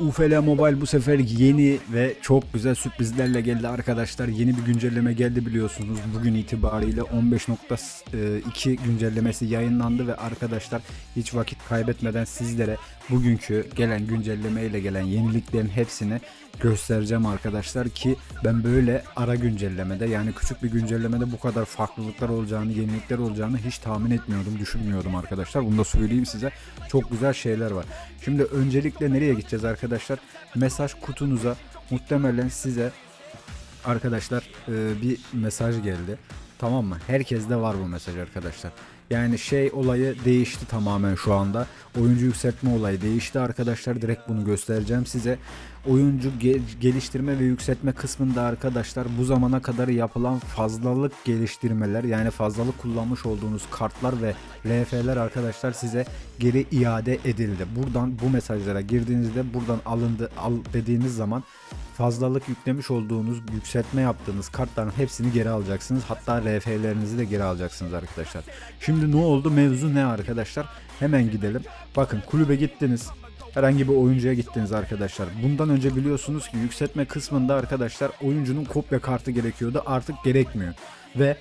UFL Mobile bu sefer yeni ve çok güzel sürprizlerle geldi arkadaşlar. Yeni bir güncelleme geldi biliyorsunuz. Bugün itibariyle 15.2 güncellemesi yayınlandı ve arkadaşlar hiç vakit kaybetmeden sizlere bugünkü gelen güncelleme ile gelen yeniliklerin hepsini göstereceğim arkadaşlar ki ben böyle ara güncellemede, yani küçük bir güncellemede bu kadar farklılıklar olacağını, yenilikler olacağını hiç tahmin etmiyordum, düşünmüyordum arkadaşlar. Bunu da söyleyeyim size. Çok güzel şeyler var. Şimdi öncelikle nereye gideceğiz arkadaşlar? Mesaj kutunuza muhtemelen size arkadaşlar bir mesaj geldi. Tamam mı? Herkeste var bu mesaj arkadaşlar. Yani olayı değişti tamamen şu anda. Oyuncu yükseltme olayı değişti arkadaşlar. Direkt bunu göstereceğim size. Oyuncu geliştirme ve yükseltme kısmında arkadaşlar bu zamana kadar yapılan fazlalık geliştirmeler, yani fazlalık kullanmış olduğunuz kartlar ve RF'ler arkadaşlar size geri iade edildi. Buradan bu mesajlara girdiğinizde buradan alındı dediğiniz zaman fazlalık yüklemiş olduğunuz, yükseltme yaptığınız kartların hepsini geri alacaksınız. Hatta RF'lerinizi de geri alacaksınız arkadaşlar. Şimdi ne oldu? Mevzu ne arkadaşlar? Hemen gidelim. Bakın, kulübe gittiniz. Herhangi bir oyuncuya gittiniz arkadaşlar. Bundan önce biliyorsunuz ki yükseltme kısmında arkadaşlar oyuncunun kopya kartı gerekiyordu. Artık gerekmiyor. Ve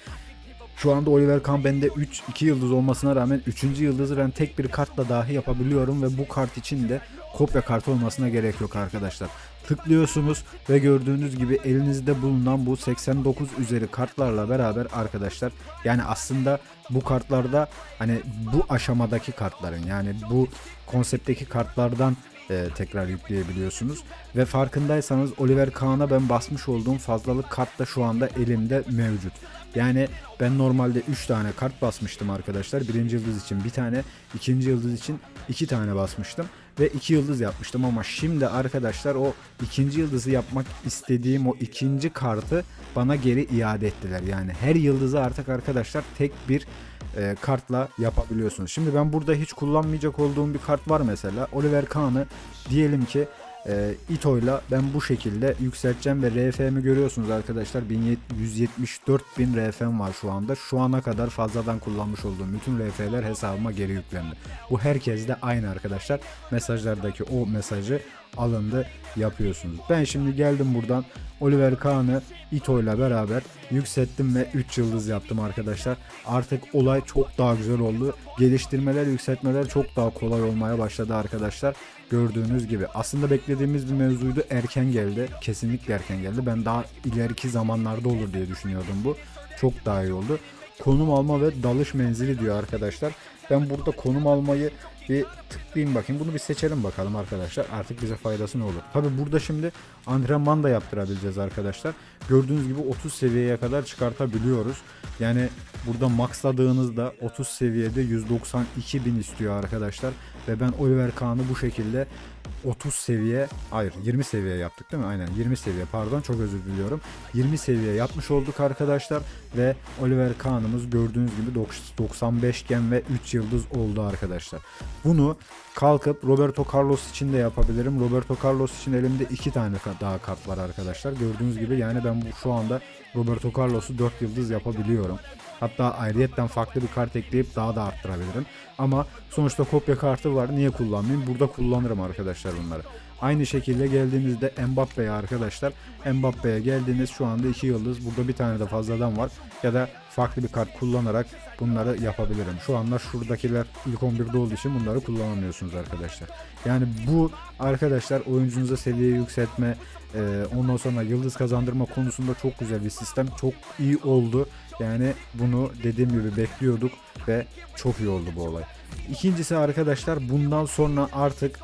şu anda Oliver Kahn bende 2 yıldız olmasına rağmen 3. yıldızı ben tek bir kartla dahi yapabiliyorum ve bu kart için de kopya kartı olmasına gerek yok arkadaşlar. Tıklıyorsunuz ve gördüğünüz gibi elinizde bulunan bu 89 üzeri kartlarla beraber arkadaşlar, yani aslında bu kartlarda hani bu aşamadaki kartların, yani bu konseptteki kartlardan tekrar yükleyebiliyorsunuz. Ve farkındaysanız Oliver Kahn'a ben basmış olduğum fazlalık kart da şu anda elimde mevcut. Yani ben normalde 3 tane kart basmıştım arkadaşlar. 1. yıldız için bir tane, 2. yıldız için 2 tane basmıştım ve 2 yıldız yapmıştım, ama şimdi arkadaşlar o 2. yıldızı yapmak istediğim o ikinci kartı bana geri iade ettiler. Yani her yıldızı artık arkadaşlar tek bir kartla yapabiliyorsunuz. Şimdi ben burada hiç kullanmayacak olduğum bir kart var mesela. Oliver Kahn'ı diyelim ki İto'yla ben bu şekilde yükselteceğim ve RF'mi görüyorsunuz arkadaşlar. 174.000 RF'm var şu anda. Şu ana kadar fazladan kullanmış olduğum bütün RF'ler hesabıma geri yüklendi. Bu herkeste aynı arkadaşlar. Mesajlardaki o mesajı alındı yapıyorsunuz. Ben şimdi geldim buradan Oliver Kahn'ı İto'yla beraber yükselttim ve 3 yıldız yaptım arkadaşlar. Artık olay çok daha güzel oldu. Geliştirmeler, yükseltmeler çok daha kolay olmaya başladı arkadaşlar. Gördüğünüz gibi aslında beklediğimiz bir mevzuydu, erken geldi, kesinlikle erken geldi. Ben daha ileriki zamanlarda olur diye düşünüyordum bu. Çok daha iyi oldu. Konum alma ve dalış menzili diyor arkadaşlar. Ben burada konum almayı bir tıklayayım bakayım. Bunu bir seçelim bakalım arkadaşlar. Artık bize faydası ne olur? Tabi burada şimdi antrenman da yaptırabileceğiz arkadaşlar. Gördüğünüz gibi 30 seviyeye kadar çıkartabiliyoruz. Yani burada maxladığınızda 30 seviyede 192.000 istiyor arkadaşlar. Ve ben Oliver Kahn'ı bu şekilde 30 seviye, hayır 20 seviye yaptık değil mi? Aynen 20 seviye, pardon, çok özür diliyorum. 20 seviye yapmış olduk arkadaşlar ve Oliver Kahn'ımız gördüğünüz gibi 95 gen ve 3 yıldız oldu arkadaşlar. Bunu kalkıp Roberto Carlos için de yapabilirim. Roberto Carlos için elimde 2 tane daha kart var arkadaşlar. Gördüğünüz gibi yani ben şu anda Roberto Carlos'u 4 yıldız yapabiliyorum. Hatta ayrıyetten farklı bir kart ekleyip daha da arttırabilirim. Ama sonuçta kopya kartı var. Niye kullanmayayım? Burada kullanırım arkadaşlar bunları. Aynı şekilde geldiğinizde Mbappe'ye arkadaşlar. Mbappe'ye geldiğiniz şu anda 2 yıldız. Burada bir tane de fazladan var. Ya da farklı bir kart kullanarak bunları yapabilirim. Şu anda şuradakiler ilk 11'de olduğu için bunları kullanamıyorsunuz arkadaşlar. Yani bu arkadaşlar oyuncunuza seviye yükseltme, ondan sonra yıldız kazandırma konusunda çok güzel bir sistem. Çok iyi oldu. Yani bunu dediğim gibi bekliyorduk ve çok iyi oldu bu olay. İkincisi arkadaşlar, bundan sonra artık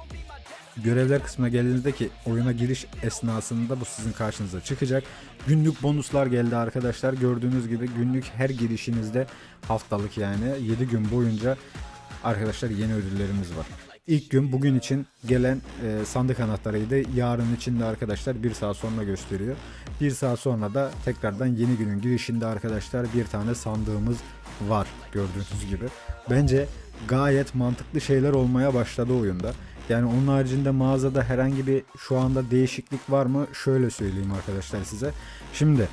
görevler kısmına geldiğinizde ki oyuna giriş esnasında bu sizin karşınıza çıkacak. Günlük bonuslar geldi arkadaşlar. Gördüğünüz gibi günlük her girişinizde haftalık, yani 7 gün boyunca arkadaşlar yeni ödüllerimiz var. İlk gün bugün için gelen sandık anahtarıydı. Yarın için de arkadaşlar 1 saat sonra gösteriyor. 1 saat sonra da tekrardan yeni günün girişinde arkadaşlar bir tane sandığımız var gördüğünüz gibi. Bence gayet mantıklı şeyler olmaya başladı oyunda. Yani onun haricinde mağazada herhangi bir şu anda değişiklik var mı? Şöyle söyleyeyim arkadaşlar size. Şimdi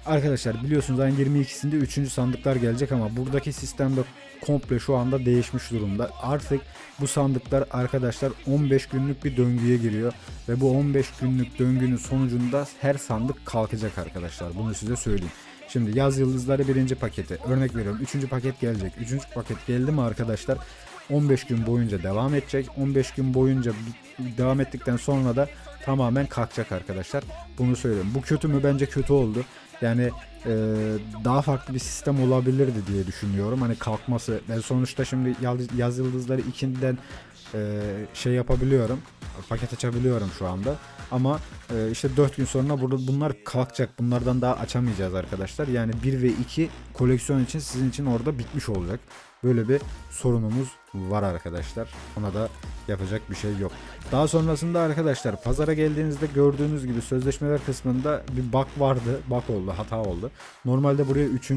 Arkadaşlar biliyorsunuz ayın 22'sinde 3. sandıklar gelecek ama buradaki sistemde komple şu anda değişmiş durumda. Artık bu sandıklar arkadaşlar 15 günlük bir döngüye giriyor ve bu 15 günlük döngünün sonucunda her sandık kalkacak arkadaşlar. Bunu size söyleyeyim. Şimdi yaz yıldızları birinci paketi, örnek veriyorum 3. paket gelecek. 3. paket geldi mi arkadaşlar 15 gün boyunca devam edecek. 15 gün boyunca devam ettikten sonra da tamamen kalkacak arkadaşlar. Bunu söylüyorum. Bu kötü mü? Bence kötü oldu. Yani daha farklı bir sistem olabilirdi diye düşünüyorum. Hani kalkması. Ben sonuçta şimdi yaz yıldızları 2'den şey yapabiliyorum. Paket açabiliyorum şu anda. Ama işte 4 gün sonra burada bunlar kalkacak. Bunlardan daha açamayacağız arkadaşlar. Yani 1 ve 2 koleksiyon için sizin için orada bitmiş olacak. Böyle bir sorunumuz var arkadaşlar. Ona da yapacak bir şey yok. Daha sonrasında arkadaşlar pazara geldiğinizde gördüğünüz gibi sözleşmeler kısmında bir bug vardı. Bug oldu, hata oldu. Normalde buraya 3.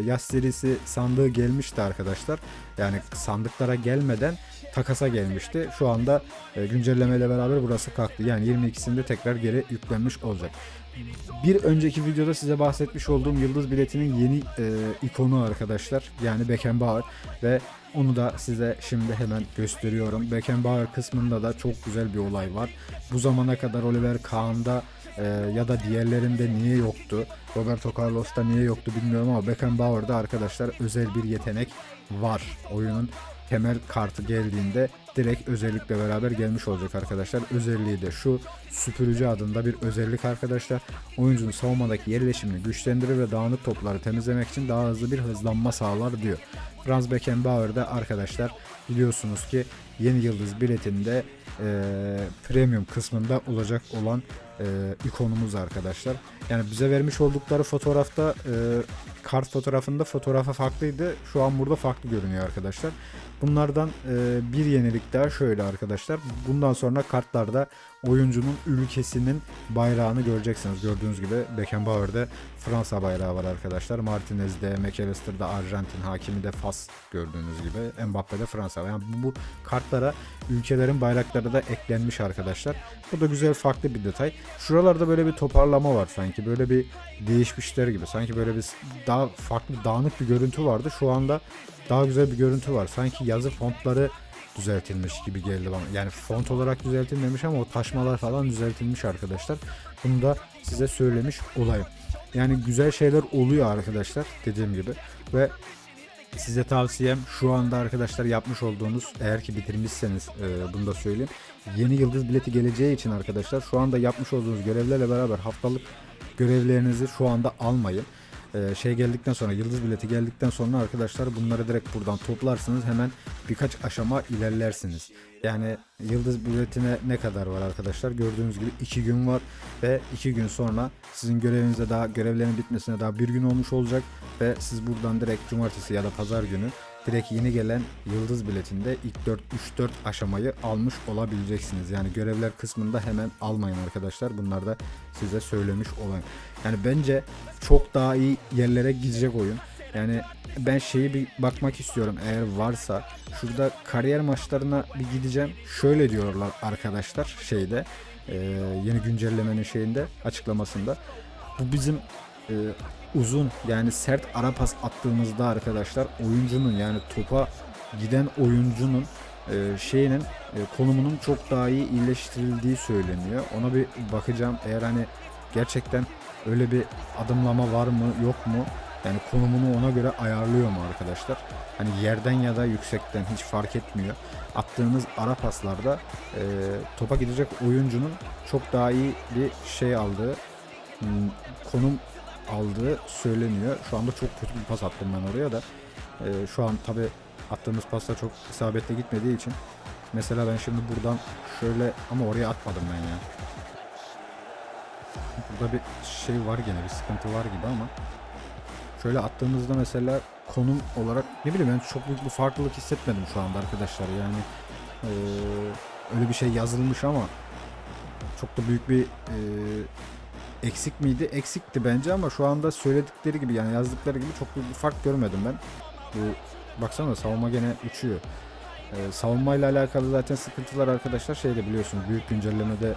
yaz serisi sandığı gelmişti arkadaşlar. Yani sandıklara gelmeden takasa gelmişti. Şu anda güncellemeyle beraber burası kalktı. Yani 22'sinde tekrar geri yüklenmiş olacak. Bir önceki videoda size bahsetmiş olduğum yıldız biletinin yeni ikonu arkadaşlar. Yani Beckenbauer ve onu da size şimdi hemen gösteriyorum. Beckenbauer kısmında da çok güzel bir olay var. Bu zamana kadar Oliver Kahn'da ya da diğerlerinde niye yoktu? Roberto Carlos'ta niye yoktu bilmiyorum ama Beckenbauer'da arkadaşlar özel bir yetenek var. Oyunun temel kartı geldiğinde direkt özellikle beraber gelmiş olacak arkadaşlar. Özelliği de şu: süpürücü adında bir özellik arkadaşlar. Oyuncunun savunmadaki yerleşimini güçlendirir ve dağınık topları temizlemek için daha hızlı bir hızlanma sağlar diyor. Franz Beckenbauer'da arkadaşlar biliyorsunuz ki yeni yıldız biletinde premium kısmında olacak olan ikonumuz arkadaşlar. Yani bize vermiş oldukları fotoğrafta kart fotoğrafında fotoğrafı farklıydı. Şu an burada farklı görünüyor arkadaşlar. Bunlardan bir yenilik daha şöyle arkadaşlar. Bundan sonra kartlarda oyuncunun ülkesinin bayrağını göreceksiniz. Gördüğünüz gibi Beckenbauer'de Fransa bayrağı var arkadaşlar. Martinez'de, McAllister'da Arjantin, Hakimi de Fas gördüğünüz gibi. Mbappe'de Fransa. Yani bu kartlara ülkelerin bayrakları da eklenmiş arkadaşlar. Bu da güzel, farklı bir detay. Şuralarda böyle bir toparlama var sanki. Böyle bir değişmişler gibi. Sanki böyle bir daha farklı, dağınık bir görüntü vardı. Şu anda daha güzel bir görüntü var. Sanki yazı fontları düzeltilmiş gibi geldi bana. Yani font olarak düzeltilmemiş ama o taşmalar falan düzeltilmiş arkadaşlar. Bunu da size söylemiş olayım. Yani güzel şeyler oluyor arkadaşlar dediğim gibi. Ve size tavsiyem şu anda arkadaşlar yapmış olduğunuz, eğer ki bitirmişseniz bunu da söyleyeyim. Yeni yıldız bileti geleceği için arkadaşlar şu anda yapmış olduğunuz görevlerle beraber haftalık görevlerinizi şu anda almayın. Şey geldikten sonra, yıldız bileti geldikten sonra arkadaşlar bunları direkt buradan toplarsınız, hemen birkaç aşama ilerlersiniz. Yani yıldız biletine ne kadar var arkadaşlar? Gördüğünüz gibi 2 gün var ve 2 gün sonra sizin görevinize, daha görevlerin bitmesine daha 1 gün olmuş olacak ve siz buradan direkt cumartesi ya da pazar günü direkt yeni gelen yıldız biletinde ilk 3-4 aşamayı almış olabileceksiniz. Yani görevler kısmında hemen almayın arkadaşlar. Bunlar da size söylemiş olayım. Yani bence çok daha iyi yerlere gidecek oyun. Yani ben şeyi bir bakmak istiyorum, eğer varsa şurada kariyer maçlarına bir gideceğim. Şöyle diyorlar arkadaşlar şeyde, yeni güncellemenin şeyinde, açıklamasında. Bu bizim uzun, yani sert ara pas attığımızda arkadaşlar oyuncunun, yani topa giden oyuncunun şeyinin konumunun çok daha iyi iyileştirildiği söyleniyor. Ona bir bakacağım. Eğer hani gerçekten öyle bir adımlama var mı yok mu? Yani konumunu ona göre ayarlıyor mu arkadaşlar? Hani yerden ya da yüksekten hiç fark etmiyor. Attığınız ara paslarda topa gidecek oyuncunun çok daha iyi bir şey aldığı, konum aldığı söyleniyor. Şu anda çok kötü bir pas attım ben oraya da. Şu an tabi attığımız pasta çok isabetli gitmediği için. Mesela ben şimdi buradan şöyle, ama oraya atmadım ben ya. Burada bir şey var, gene bir sıkıntı var gibi ama. Şöyle attığımızda mesela konum olarak ne bileyim, ben çok büyük bir farklılık hissetmedim şu anda arkadaşlar. Yani öyle bir şey yazılmış ama çok da büyük bir eksik miydi? Eksikti bence ama şu anda söyledikleri gibi, yani yazdıkları gibi çok büyük bir fark görmedim ben. Bu baksana, savunma gene uçuyor. Savunmayla alakalı zaten sıkıntılar arkadaşlar şeyde, biliyorsunuz büyük güncellemede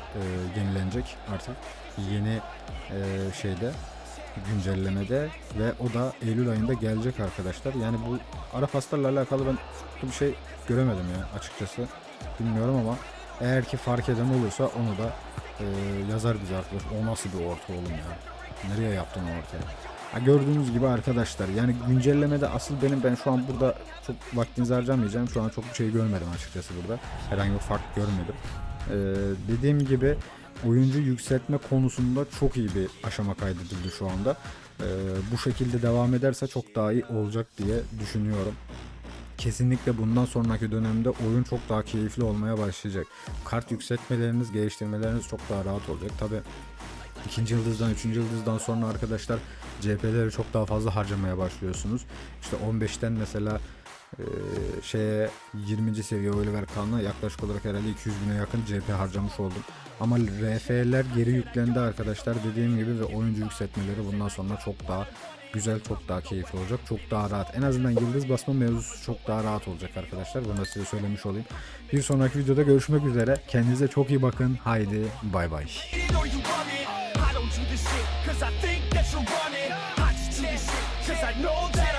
yenilenecek artık. Yeni şeyde güncellemede ve o da Eylül ayında gelecek arkadaşlar. Yani bu ara paslarla alakalı ben çok bir şey göremedim ya açıkçası. Bilmiyorum ama eğer ki fark eden olursa onu da yazar bize arkadaş. O nasıl bir orta oğlum ya? Nereye yaptın o ortaya? Ha, gördüğünüz gibi arkadaşlar yani güncellemede asıl ben şu an burada çok vaktinizi harcamayacağım. Şu an çok bir şey görmedim açıkçası burada. Herhangi bir fark görmedim. Dediğim gibi oyuncu yükseltme konusunda çok iyi bir aşama kaydedildi şu anda. Bu şekilde devam ederse çok daha iyi olacak diye düşünüyorum. Kesinlikle bundan sonraki dönemde oyun çok daha keyifli olmaya başlayacak. Kart yükseltmeleriniz, geliştirmeleriniz çok daha rahat olacak. Tabi ikinci yıldızdan, üçüncü yıldızdan sonra arkadaşlar CP'leri çok daha fazla harcamaya başlıyorsunuz. İşte 15'ten mesela şeye 20. seviye Oliver Kahn'a yaklaşık olarak herhalde 200 bine yakın CP harcamış oldum. Ama RF'ler geri yüklendi arkadaşlar dediğim gibi ve oyuncu yükseltmeleri bundan sonra çok daha güzel, çok daha keyifli olacak, çok daha rahat. En azından yıldız basma mevzusu çok daha rahat olacak arkadaşlar. Bunu da size söylemiş olayım. Bir sonraki videoda görüşmek üzere. Kendinize çok iyi bakın. Haydi bay bay. I don't do this shit 'cause I think that you're running. I just do this shit 'cause I know that